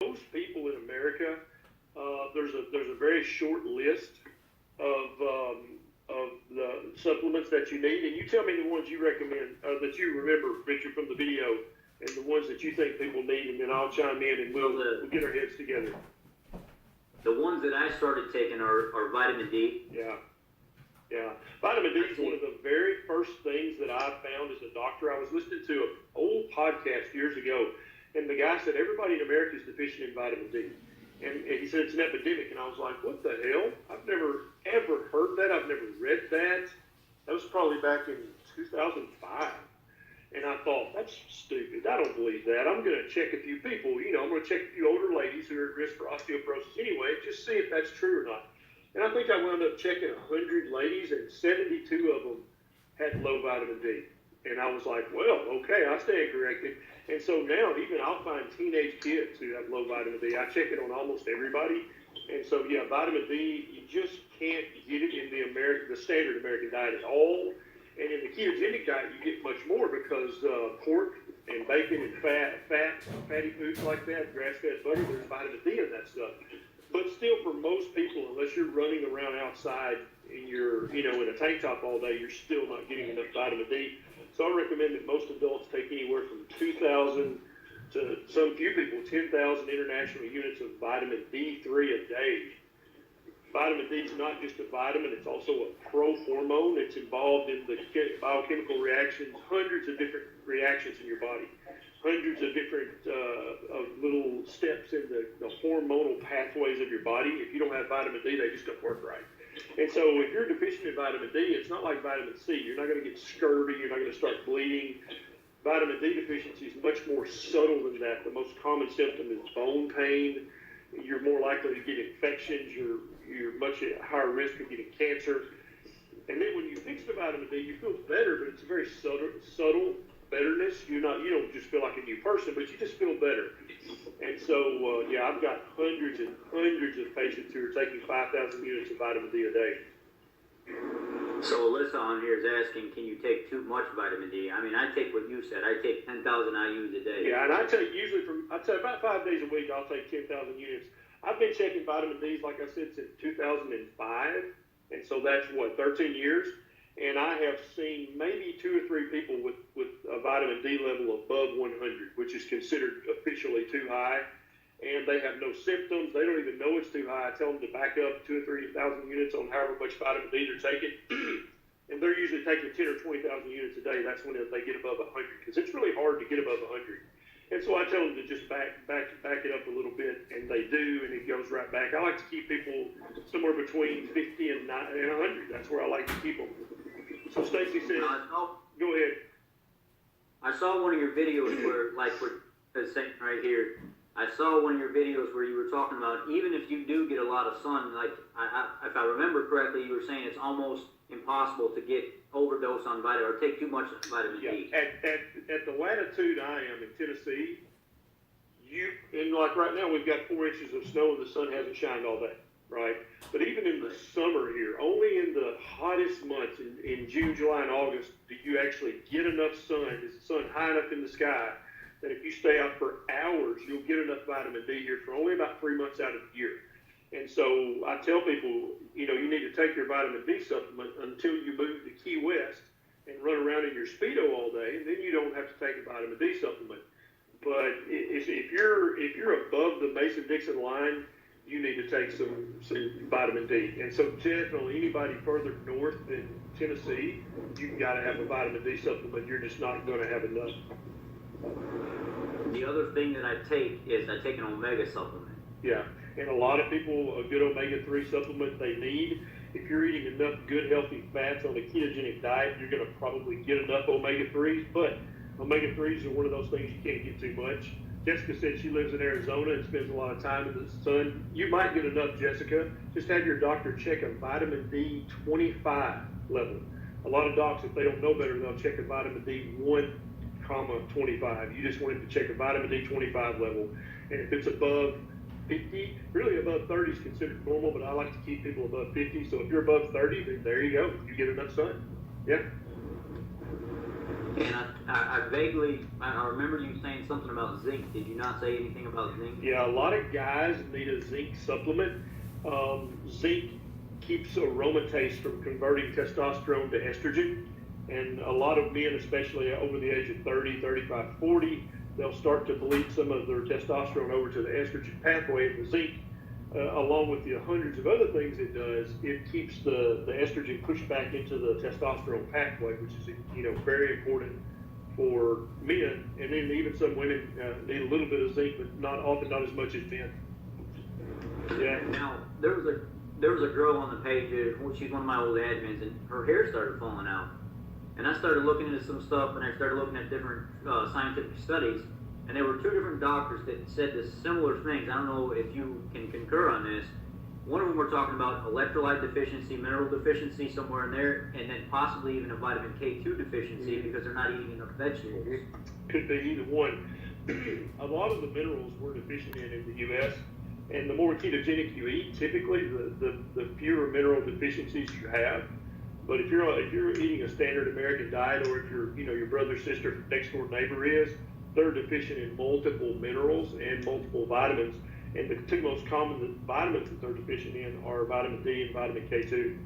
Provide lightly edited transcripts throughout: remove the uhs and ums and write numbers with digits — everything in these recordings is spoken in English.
most people in America, there's a very short list of the supplements that you need, and you tell me the ones you recommend that you remember, Richard, from the video, and the ones that you think people need, and then I'll chime in and we'll get our heads together. The ones that I started taking are vitamin D. Yeah. Yeah, vitamin D is one of the very first things that I found as a doctor. I was listening to an old podcast years ago, and the guy said everybody in America is deficient in vitamin D. And he said it's an epidemic, and I was like, what the hell? I've never, ever heard that. I've never read that. That was probably back in 2005. And I thought, that's stupid. I don't believe that. I'm going to check a few people. I'm going to check a few older ladies who are at risk for osteoporosis anyway, just see if that's true or not. And I think I wound up checking 100 ladies, and 72 of them had low vitamin D. And I was like, well, okay, I stand corrected. And so now even I'll find teenage kids who have low vitamin D. I check it on almost everybody. And so, yeah, vitamin D, you just can't get it in the standard American diet at all. And in the ketogenic diet, you get much more because pork and bacon and fatty foods like that, grass-fed butter, there's vitamin D in that stuff. But still, for most people, unless you're running around outside and you're, in a tank top all day, you're still not getting enough vitamin D. So I recommend that most adults take anywhere from 2,000 to some few people, 10,000 international units of vitamin D3 a day. Vitamin D is not just a vitamin, it's also a pro-hormone. It's involved in the biochemical reactions, hundreds of different reactions in your body. Hundreds of different of little steps in the hormonal pathways of your body. If you don't have vitamin D, they just don't work right. And so if you're deficient in vitamin D, it's not like vitamin C. You're not going to get scurvy. You're not going to start bleeding. Vitamin D deficiency is much more subtle than that. The most common symptom is bone pain. You're more likely to get infections. You're much at higher risk of getting cancer. And then when you fix the vitamin D, you feel better, but it's a very subtle betterness. You don't just feel like a new person, but you just feel better. And so, I've got hundreds and hundreds of patients who are taking 5,000 units of vitamin D a day. So Alyssa on here is asking, can you take too much vitamin D? I mean, I take what you said. I take 10,000 IUs a day. Yeah, and I take I'd say about 5 days a week, I'll take 10,000 units. I've been checking vitamin Ds, like I said, since 2005. And so that's, 13 years? And I have seen maybe 2 or 3 people with a vitamin D level above 100, which is considered officially too high. And they have no symptoms. They don't even know it's too high. I tell them to back up 2,000 or 3,000 units on however much vitamin D they're taking. And they're usually taking 10 or 20,000 units a day. That's when they get above 100, because it's really hard to get above 100. And so I tell them to just back it up a little bit, and they do, and it goes right back. I like to keep people somewhere between 50 and 100. That's where I like to keep them. So Stacy says, go ahead. I saw one of your videos where, saying right here, I saw one of your videos where you were talking about even if you do get a lot of sun, if I remember correctly, you were saying it's almost impossible to get overdose on vitamin or take too much vitamin D. At the latitude I am in Tennessee, like right now we've got 4 inches of snow and the sun hasn't shined all day, right? But even in the summer here, only in the hottest months in June, July, and August do you actually get enough sun. Is the sun high enough in the sky that if you stay out for hours, you'll get enough vitamin D here for only about 3 months out of the year. And so I tell people, you need to take your vitamin D supplement until you move to Key West and run around in your Speedo all day, and then you don't have to take a vitamin D supplement. But if you're above the Mason-Dixon line, you need to take some vitamin D. And so definitely anybody further north than Tennessee, you've got to have a vitamin D supplement. You're just not going to have enough. The other thing that I take is I take an omega supplement. Yeah, and a lot of people, a good omega-3 supplement they need. If you're eating enough good, healthy fats on a ketogenic diet, you're going to probably get enough omega-3s, but omega-3s are one of those things you can't get too much. Jessica said she lives in Arizona and spends a lot of time in the sun. You might get enough, Jessica. Just have your doctor check a vitamin D 25 level. A lot of docs, if they don't know better, they'll check a vitamin D 1,25. You just want him to check a vitamin D 25 level. And if it's above 50, really above 30 is considered normal, but I like to keep people above 50. So if you're above 30, then there you go. You get enough sun. Yeah. And I remember you saying something about zinc. Did you not say anything about zinc? Yeah, a lot of guys need a zinc supplement. Zinc keeps aromatase from converting testosterone to estrogen. And a lot of men, especially over the age of 30, 35, 40, they'll start to bleed some of their testosterone over to the estrogen pathway. And the zinc, along with the hundreds of other things it does, it keeps the estrogen pushed back into the testosterone pathway, which is, very important for men. And then even some women need a little bit of zinc, but often not as much as men. Yeah. Now, there was a girl on the page, she's one of my old admins, and her hair started falling out. And I started looking into some stuff, and I started looking at different scientific studies, and there were two different doctors that said this similar things. I don't know if you can concur on this. One of them were talking about electrolyte deficiency, mineral deficiency, somewhere in there, and then possibly even a vitamin K2 deficiency because they're not eating enough vegetables. Could be either one. A lot of the minerals we're deficient in the U.S., and the more ketogenic you eat, typically the fewer mineral deficiencies you have. But if you're eating a standard American diet, or if your brother, sister, next door neighbor is, they're deficient in multiple minerals and multiple vitamins. And the two most common vitamins that they're deficient in are vitamin D and vitamin K2.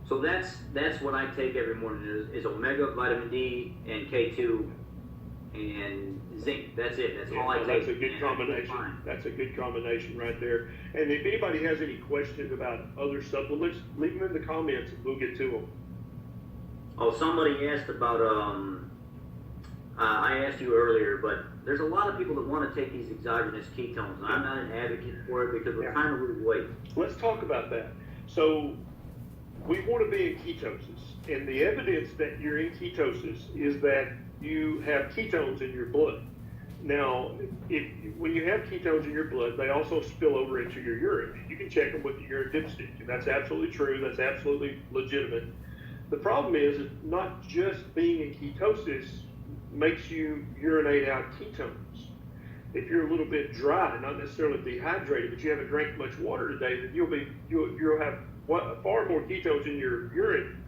So that's what I take every morning is omega, vitamin D, and K2, and zinc. That's it. That's all I take. That's a good combination. That's a good combination right there. And if anybody has any questions about other supplements, leave them in the comments and we'll get to them. Oh, somebody asked about I asked you earlier, but there's a lot of people that want to take these exogenous ketones, and I'm not an advocate for it because we're trying to lose weight. Let's talk about that. So we want to be in ketosis, and the evidence that you're in ketosis is that you have ketones in your blood. Now, when you have ketones in your blood, they also spill over into your urine. You can check them with the urine dipstick, and that's absolutely true. That's absolutely legitimate. The problem is not just being in ketosis makes you urinate out ketones. If you're a little bit dry, not necessarily dehydrated, but you haven't drank much water today, then you'll have far more ketones in your urine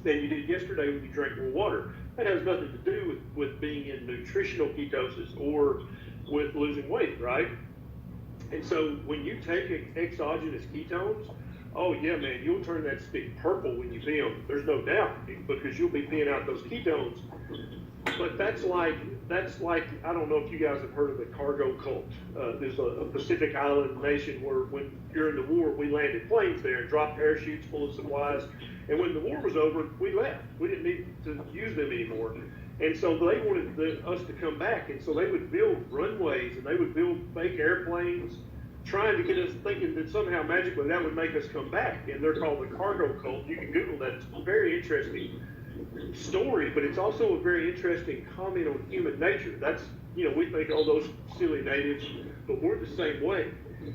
than you did yesterday when you drank more water. That has nothing to do with being in nutritional ketosis or with losing weight, right? And so when you take exogenous ketones, oh yeah, man, you'll turn that stick purple when you pee them. There's no doubt, because you'll be peeing out those ketones. But that's like I don't know if you guys have heard of the cargo cult. There's a Pacific Island nation where when during the war we landed planes there and dropped parachutes full of supplies. And when the war was over, we left. We didn't need to use them anymore. And so they wanted us to come back. And so they would build runways and they would build fake airplanes, trying to get us thinking that somehow magically that would make us come back. And they're called the cargo cult. You can Google that. It's a very interesting story, but it's also a very interesting comment on human nature. That's, we think, oh, those silly natives, but we're the same way.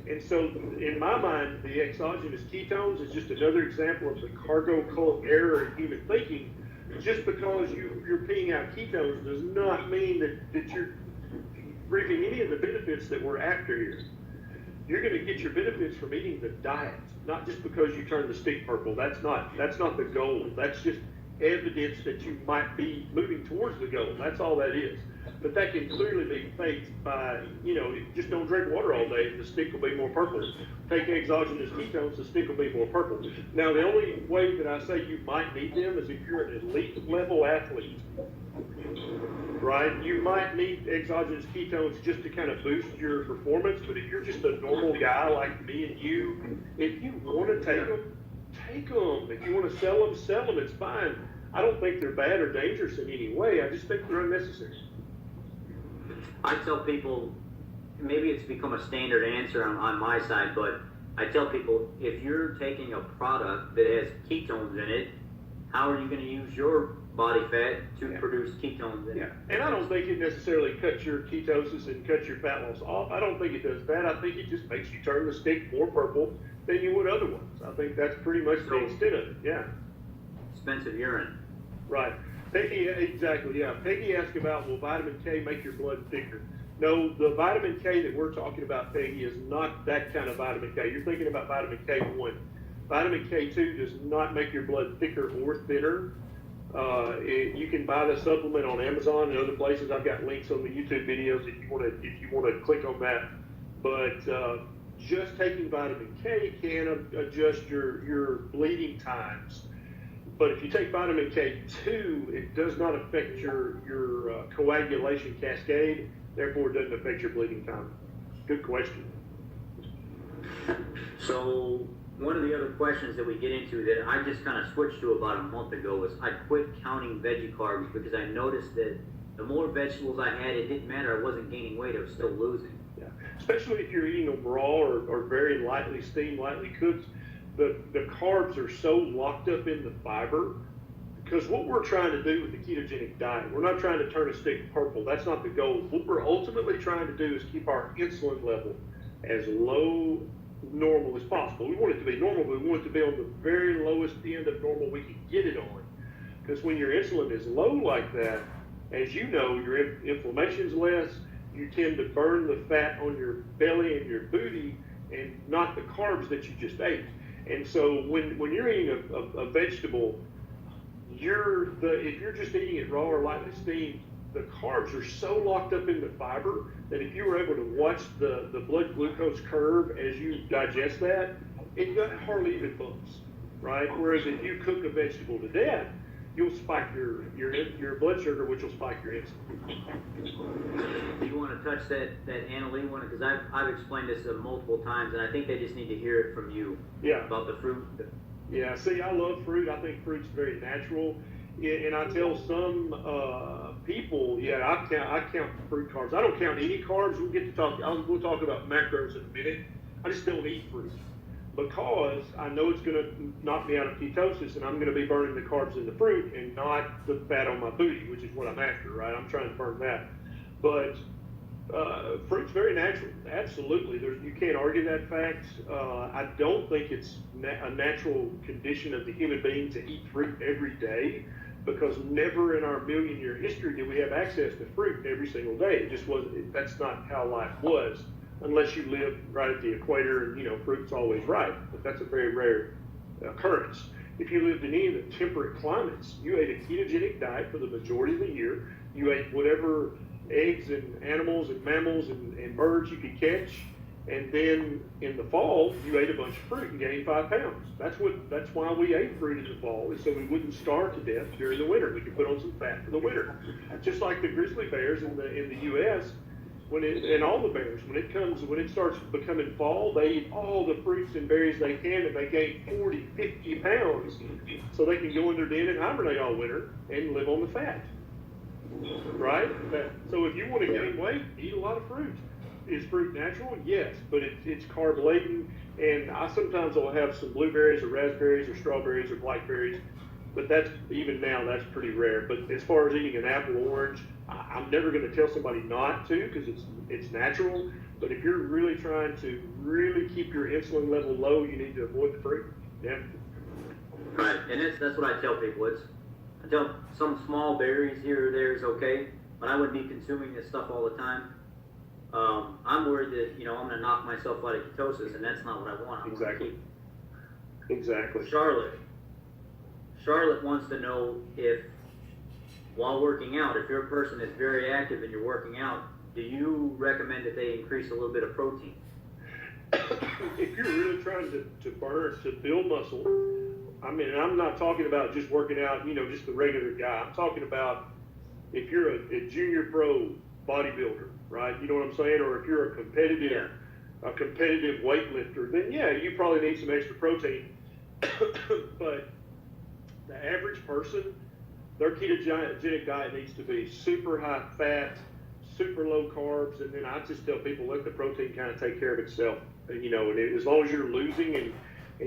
And so in my mind, the exogenous ketones is just another example of the cargo cult error in human thinking. Just because you're peeing out ketones does not mean that you're reaping any of the benefits that we're after here. You're going to get your benefits from eating the diet, not just because you turn the stick purple. That's not the goal. That's just evidence that you might be moving towards the goal. That's all that is. But that can clearly be faked by, just don't drink water all day, the stick will be more purple. Take exogenous ketones, the stick will be more purple. Now, the only way that I say you might need them is if you're an elite level athlete, right? You might need exogenous ketones just to kind of boost your performance, but if you're just a normal guy like me and you, if you want to take them, take them. If you want to sell them, it's fine. I don't think they're bad or dangerous in any way. I just think they're unnecessary. I tell people, maybe it's become a standard answer on my side, but I tell people, if you're taking a product that has ketones in it, how are you going to use your body fat to produce ketones in it? And I don't think it necessarily cuts your ketosis and cuts your fat loss off. I don't think it does that. I think it just makes you turn the stick more purple than you would otherwise. I think that's pretty much the extent of it, yeah. Expensive urine. Right. Peggy, exactly, yeah. Peggy asked about, will vitamin K make your blood thicker? No, the vitamin K that we're talking about, Peggy, is not that kind of vitamin K. You're thinking about vitamin K1. Vitamin K2 does not make your blood thicker or thinner. You can buy the supplement on Amazon and other places. I've got links on the YouTube videos if you want to click on that. But just taking vitamin K can adjust your bleeding times. But if you take vitamin K2, it does not affect your coagulation cascade. Therefore, it doesn't affect your bleeding time. Good question. So one of the other questions that we get into that I just kind of switched to about a month ago is I quit counting veggie carbs because I noticed that the more vegetables I had, it didn't matter. I wasn't gaining weight. I was still losing. Yeah. Especially if you're eating them raw or very lightly steamed, lightly cooked, the carbs are so locked up in the fiber. Because what we're trying to do with the ketogenic diet, we're not trying to turn a stick purple. That's not the goal. What we're ultimately trying to do is keep our insulin level as low normal as possible. We want it to be normal, but we want it to be on the very lowest end of normal we can get it on. Because when your insulin is low like that, as you know, your inflammation's less, you tend to burn the fat on your belly and your booty and not the carbs that you just ate. And so when you're eating a vegetable, if you're just eating it raw or lightly steamed, the carbs are so locked up in the fiber that if you were able to watch the blood glucose curve as you digest that, it hardly even bumps, right? Whereas if you cook a vegetable to death, you'll spike your blood sugar, which will spike your insulin. Do you want to touch that aniline one? Because I've explained this multiple times, and I think they just need to hear it from you. Yeah. About the fruit. Yeah. See, I love fruit. I think fruit's very natural, and I tell some people, I count fruit carbs. I don't count any carbs. We'll talk about macros in a minute. I just don't eat fruit, because I know it's going to knock me out of ketosis, and I'm going to be burning the carbs in the fruit and not the fat on my booty, which is what I'm after, right? I'm trying to burn that. But fruit's very natural, absolutely. You can't argue that fact. I don't think it's a natural condition of the human being to eat fruit every day, because never in our million-year history did we have access to fruit every single day. It just wasn't. That's not how life was. Unless you live right at the equator and, fruit's always right. But that's a very rare occurrence. If you lived in any of the temperate climates, you ate a ketogenic diet for the majority of the year. You ate whatever eggs and animals and mammals and birds you could catch. And then in the fall, you ate a bunch of fruit and gained 5 pounds. That's why we ate fruit in the fall, is so we wouldn't starve to death during the winter. We could put on some fat for the winter. Just like the grizzly bears in the U.S., and all the bears, when it starts becoming fall, they eat all the fruits and berries they can, and they gain 40, 50 pounds, so they can go in their den and hibernate all winter and live on the fat, right? So if you want to gain weight, eat a lot of fruit. Is fruit natural? Yes, but it's carb laden, and I sometimes will have some blueberries or raspberries or strawberries or blackberries, but that's pretty rare. But as far as eating an apple or orange, I'm never going to tell somebody not to, because it's natural. But if you're really trying to really keep your insulin level low, you need to avoid the fruit. Yeah. Right, and that's what I tell people. I tell some small berries here or there is okay, but I wouldn't be consuming this stuff all the time. I'm worried that I'm going to knock myself out of ketosis, and that's not what I want. Exactly. Charlotte wants to know if, while working out, if you're a person that's very active and you're working out, do you recommend that they increase a little bit of protein? If you're really trying to build muscle, and I'm not talking about just working out, just the regular guy. I'm talking about if you're a junior pro bodybuilder, right? You know what I'm saying? Or if you're a competitive weightlifter, then you probably need some extra protein. But the average person, their ketogenic diet needs to be super high fat, super low carbs, and then I just tell people, let the protein kind of take care of itself. And, as long as you're losing and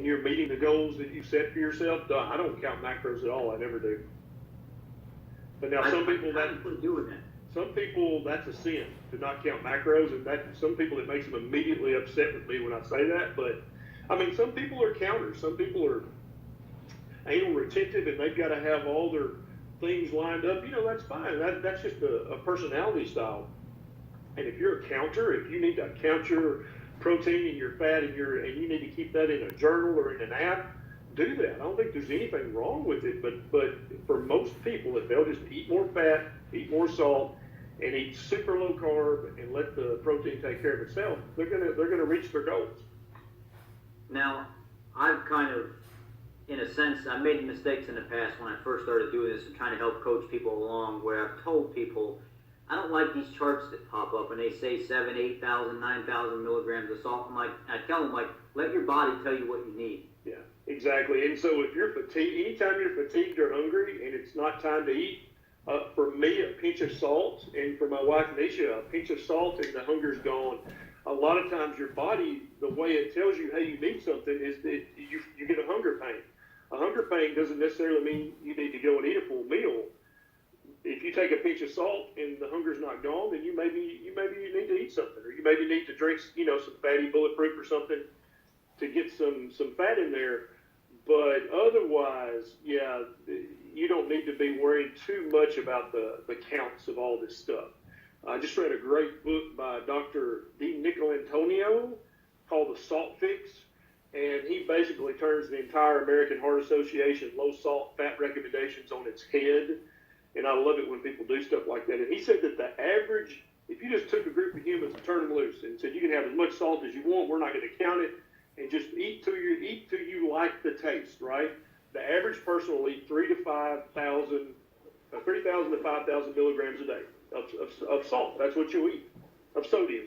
you're meeting the goals that you set for yourself, I don't count macros at all. I never do. But now some people that's a sin to not count macros, and some people it makes them immediately upset with me when I say that. But some people are counters. Some people are anal retentive, and they've got to have all their things lined up. That's fine. That's just a personality style. And if you're a counter, if you need to count your protein and your fat and you need to keep that in a journal or in an app, do that. I don't think there's anything wrong with it, but for most people, if they'll just eat more fat, eat more salt, and eat super low carb and let the protein take care of itself, they're gonna reach their goals. Now, I've kind of, in a sense, I made mistakes in the past when I first started doing this and trying to help coach people along, where I've told people, I don't like these charts that pop up and they say 7, 8,000, 9,000 milligrams of salt. I tell them, let your body tell you what you need. Yeah, exactly. And so if you're fatigued, anytime you're fatigued or hungry and it's not time to eat, for me, a pinch of salt, and for my wife, Nisha, a pinch of salt and the hunger's gone. A lot of times your body, the way it tells you, hey, you need something, is that you get a hunger pain. A hunger pain doesn't necessarily mean you need to go and eat a full meal. If you take a pinch of salt and the hunger's not gone, then you maybe need to eat something, or you maybe need to drink, some fatty bulletproof or something to get some fat in there. But otherwise, yeah, you don't need to be worried too much about the counts of all this stuff. I just read a great book by Dr. DiNicolantonio called The Salt Fix, and he basically turns the entire American Heart Association low salt fat recommendations on its head. And I love it when people do stuff like that. And he said that the average, if you just took a group of humans and turned them loose and said you can have as much salt as you want, we're not going to count it, and just eat till you like the taste, right? The average person will eat 3,000 to 5,000 milligrams a day of salt. That's what you eat, of sodium.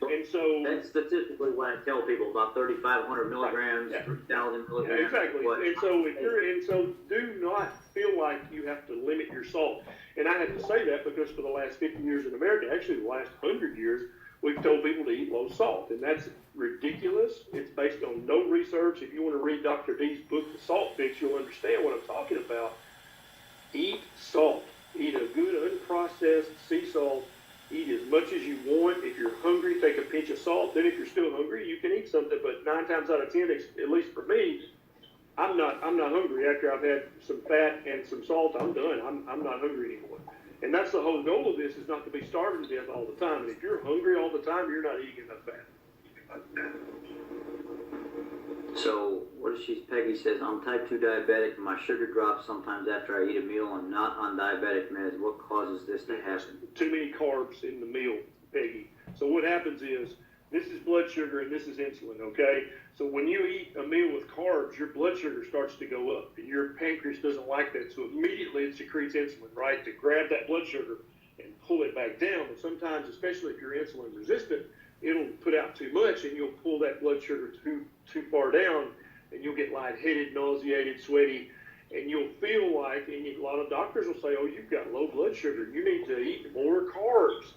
And so that's statistically what I tell people, about 3,500 milligrams, right. 3,000 milligrams. Yeah, exactly. And so do not feel like you have to limit your salt. And I have to say that because for the last 50 years in America, actually the last 100 years, we've told people to eat low salt, and that's ridiculous. It's based on no research. If you want to read Dr. D's book, The Salt Fix, you'll understand what I'm talking about. Eat salt. Eat a good unprocessed sea salt. Eat as much as you want. If you're hungry, take a pinch of salt. Then if you're still hungry, you can eat something. But 9 times out of 10, at least for me, I'm not hungry after I've had some fat and some salt. I'm done. I'm not hungry anymore. And that's the whole goal of this, is not to be starving to death all the time. And if you're hungry all the time, you're not eating enough fat. So, Peggy says, I'm type 2 diabetic and my sugar drops sometimes after I eat a meal. I'm not on diabetic meds. What causes this to happen? Too many carbs in the meal, Peggy. So what happens is, this is blood sugar and this is insulin, okay? So when you eat a meal with carbs, your blood sugar starts to go up, and your pancreas doesn't like that. So immediately it secretes insulin, right, to grab that blood sugar and pull it back down. But sometimes, especially if you're insulin resistant, it'll put out too much, and you'll pull that blood sugar too far down, and you'll get lightheaded, nauseated, sweaty, and you'll feel like, and a lot of doctors will say, oh, you've got low blood sugar, you need to eat more carbs.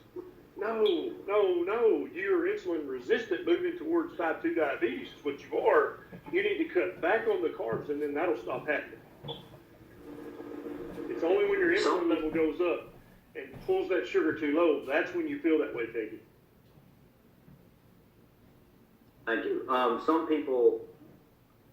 No, you're insulin resistant, moving towards type 2 diabetes is what you are. You need to cut back on the carbs, and then that'll stop happening. It's only when your insulin level goes up and pulls that sugar too low, that's when you feel that way, Peggy. Thank you. Some people,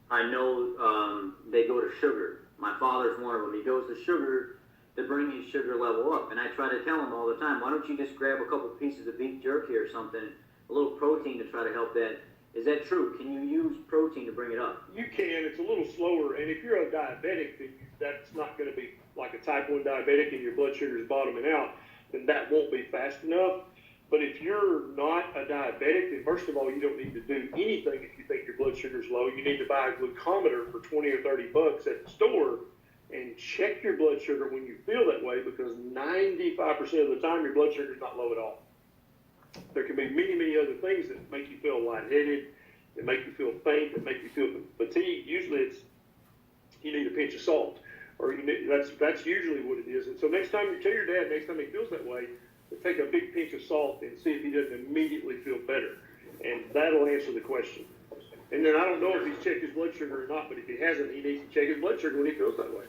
I know, they go to sugar. My father's one of them. He goes to sugar to bring his sugar level up. And I try to tell him all the time, why don't you just grab a couple pieces of beef jerky or something, a little protein to try to help that. Is that true? Can you use protein to bring it up? You can. It's a little slower. And if you're a diabetic, then that's not going to be like a type 1 diabetic and your blood sugar is bottoming out, then that won't be fast enough. But if you're not a diabetic, then first of all, you don't need to do anything if you think your blood sugar's low. You need to buy a glucometer for 20 or 30 bucks at the store and check your blood sugar when you feel that way, because 95% of the time your blood sugar's not low at all. There can be many, many other things that make you feel lightheaded, that make you feel faint, that make you feel fatigued. Usually it's you need a pinch of salt, or that's usually what it is. And so next time you tell your dad, next time he feels that way, take a big pinch of salt and see if he doesn't immediately feel better. And that'll answer the question. And then I don't know if he's checked his blood sugar or not, but if he hasn't, he needs to check his blood sugar when he feels that way.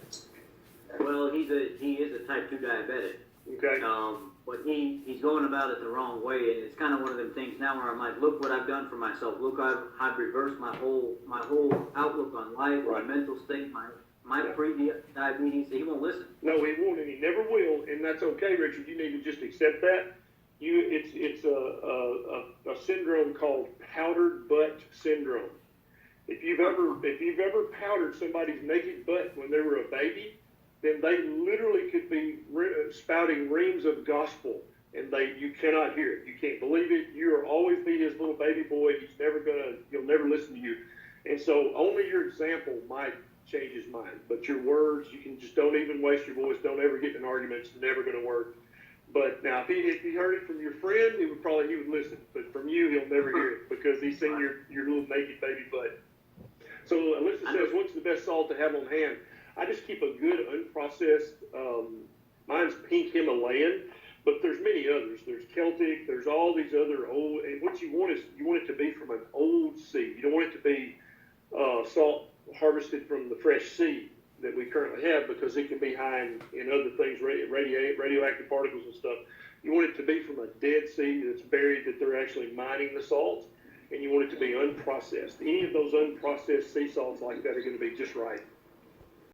Well, he is a type 2 diabetic. Okay. But he's going about it the wrong way, and it's kind of one of them things now where I'm like, look what I've done for myself. Look, I've reversed my whole outlook on life, right. My mental state, my pre-diabetes. He won't listen. No, he won't, and he never will, and that's okay, Richard. You need to just accept that. It's a syndrome called powdered butt syndrome, If you've ever powdered somebody's naked butt when they were a baby, then they literally could be spouting reams of gospel, and you cannot hear it. You can't believe it. You will always be his little baby boy. He'll never listen to you. And so only your example might change his mind. But your words, don't even waste your voice. Don't ever get in an argument. It's never going to work. But now, if he heard it from your friend, he would listen. But from you, he'll never hear it because he's seen your little naked baby butt. So Alyssa says, what's the best salt to have on hand? I just keep a good unprocessed, mine's pink Himalayan, but there's many others. There's Celtic, there's all these other old, and what you want it to be from an old seed. You don't want it to be salt harvested from the fresh seed that we currently have, because it can be high in other things, radioactive particles and stuff. You want it to be from a dead seed that's buried, that they're actually mining the salts, and you want it to be unprocessed. Any of those unprocessed sea salts like that are going to be just right.